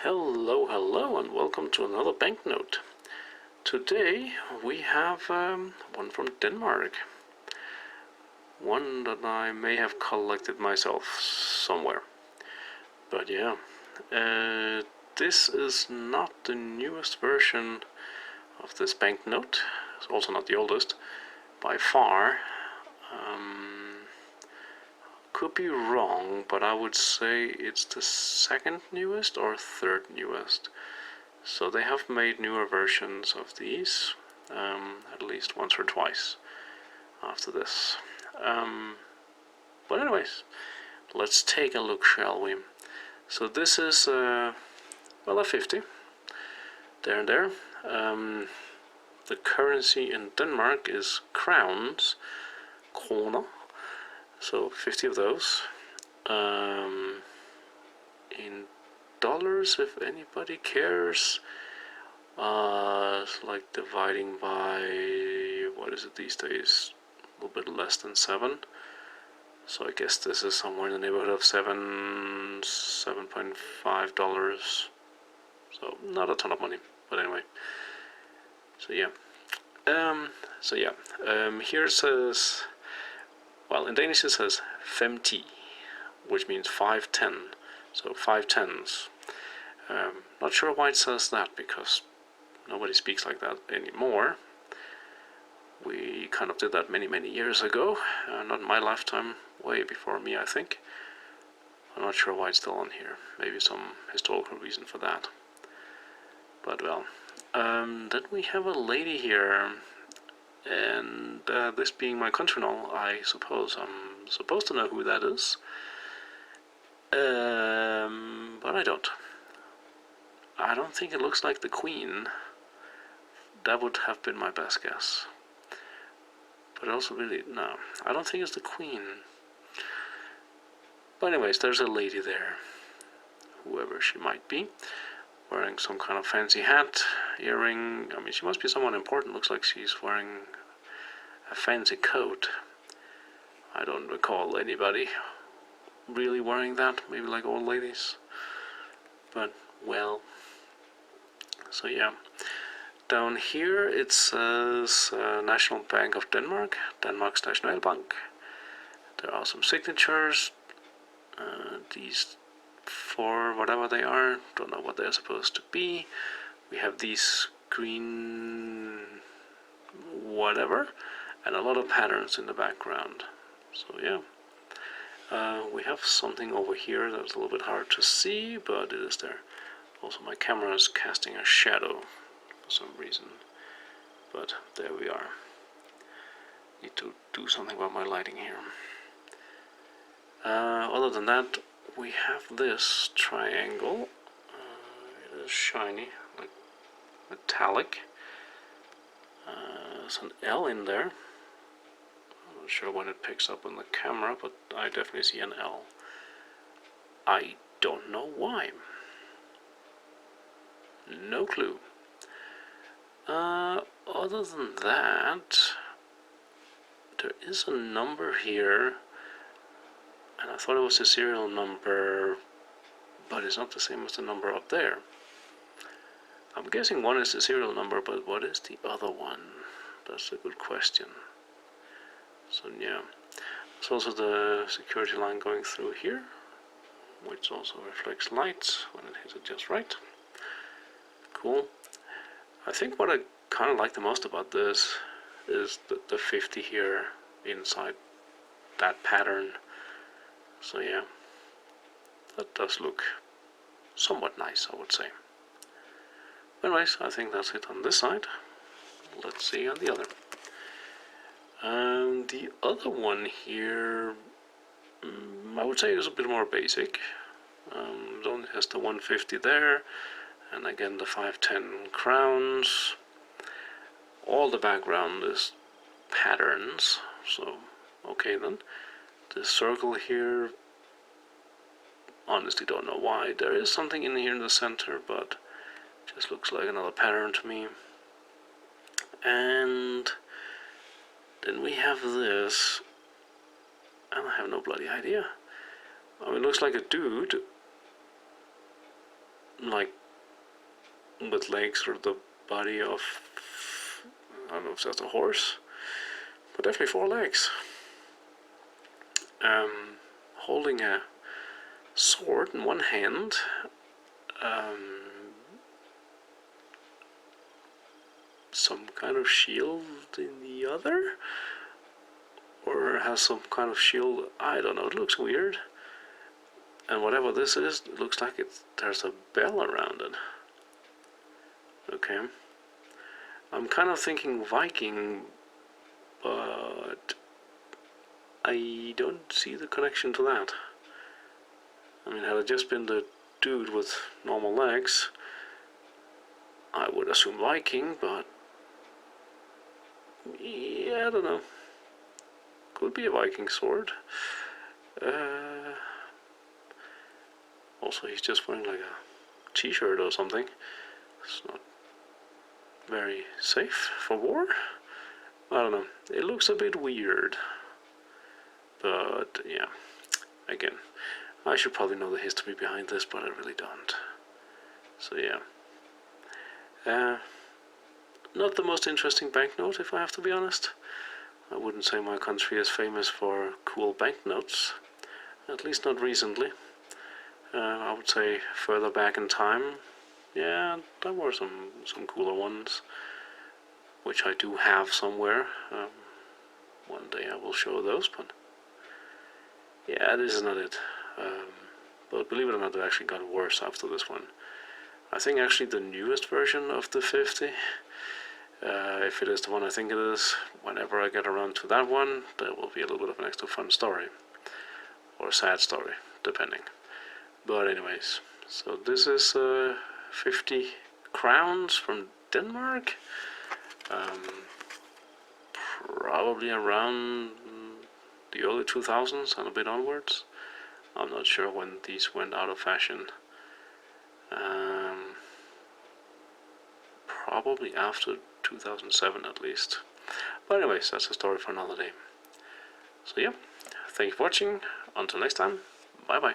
Hello, and welcome to another banknote. Today we have one from Denmark. One that I may have collected myself somewhere. But yeah, this is not the newest version of this banknote. It's also not the oldest, by far. Could be wrong, but I would say it's the second newest or third newest. So they have made newer versions of these, at least once or twice after this. But anyways, let's take a look, shall we? So this is, a 50, there and there. The currency in Denmark is crowns, Kroner, so 50 of those. In dollars, if anybody cares, it's like dividing by, what is it these days, a little bit less than 7. So I guess this is somewhere in the neighborhood of $7.5. So not a ton of money, but anyway. So yeah. Here it says, well, in Danish it says 50, which means 510. So 5 tens. Not sure why it says that, because nobody speaks like that anymore. We kind of did that many years ago. Not in my lifetime, way before me, I think. I'm not sure why it's still on here. Maybe some historical reason for that. But well, then we have a lady here, and this being my countryman, I suppose I'm supposed to know who that is. But I don't. I don't think it looks like the Queen. That would have been my best guess. But also really, no, I don't think it's the Queen. But anyways, there's a lady there, whoever she might be, wearing some kind of fancy hat, earring. I mean, she must be someone important. Looks like she's wearing a fancy coat. I don't recall anybody really wearing that, maybe like old ladies. But, well, so yeah. Down here it says National Bank of Denmark, Danmarks Nationalbank. There are some signatures. These 4, whatever they are, don't know what they're supposed to be. We have these green whatever, and a lot of patterns in the background. So yeah. We have something over here that's a little bit hard to see, but it is there. Also, my camera is casting a shadow for some reason, but there we are. Need to do something about my lighting here. Other than that, we have this triangle. It is shiny, like metallic. There's an L in there. I'm not sure when it picks up on the camera, but I definitely see an L. I don't know why. No clue. Other than that, there is a number here, and I thought it was a serial number, but it's not the same as the number up there. I'm guessing one is the serial number, but what is the other one? That's a good question. So yeah, there's also the security line going through here, which also reflects light when it hits it just right. Cool. I think what I kind of like the most about this is the 50 here inside that pattern. So yeah, that does look somewhat nice, I would say. Anyways, I think that's it on this side. Let's see on the other. The other one here, I would say is a bit more basic. It only has the 150 there, and again the 510 crowns. All the background is patterns, so okay then. This circle here, honestly don't know why. There is something in here in the center, but just looks like another pattern to me. And then we have this, and I have no bloody idea. I mean, it looks like a dude like with legs or the body of, I don't know if that's a horse, but definitely 4 legs. Holding a sword in one hand, some kind of shield in the other, or has some kind of shield, I don't know, it looks weird. And whatever this is, it looks like there's a bell around it. Okay. I'm kind of thinking Viking, but I don't see the connection to that. I mean, had it just been the dude with normal legs, I would assume Viking, but yeah, I don't know. Could be a Viking sword. Also, he's just wearing like a t-shirt or something. It's not very safe for war. I don't know. It looks a bit weird. But yeah, again, I should probably know the history behind this, but I really don't. So yeah. Not the most interesting banknote, if I have to be honest. I wouldn't say my country is famous for cool banknotes, at least not recently. I would say further back in time, yeah, there were some cooler ones, which I do have somewhere. One day I will show those, but yeah, this is not it. But believe it or not, it actually got worse after this one. I think actually the newest version of the 50, if it is the one I think it is, whenever I get around to that one, there will be a little bit of an extra fun story. Or a sad story, depending. But anyways, so this is 50 crowns from Denmark. Probably around the early 2000s and a bit onwards. I'm not sure when these went out of fashion. Probably after 2007 at least. But anyways, that's a story for another day. So yeah, thank you for watching. Until next time, bye bye.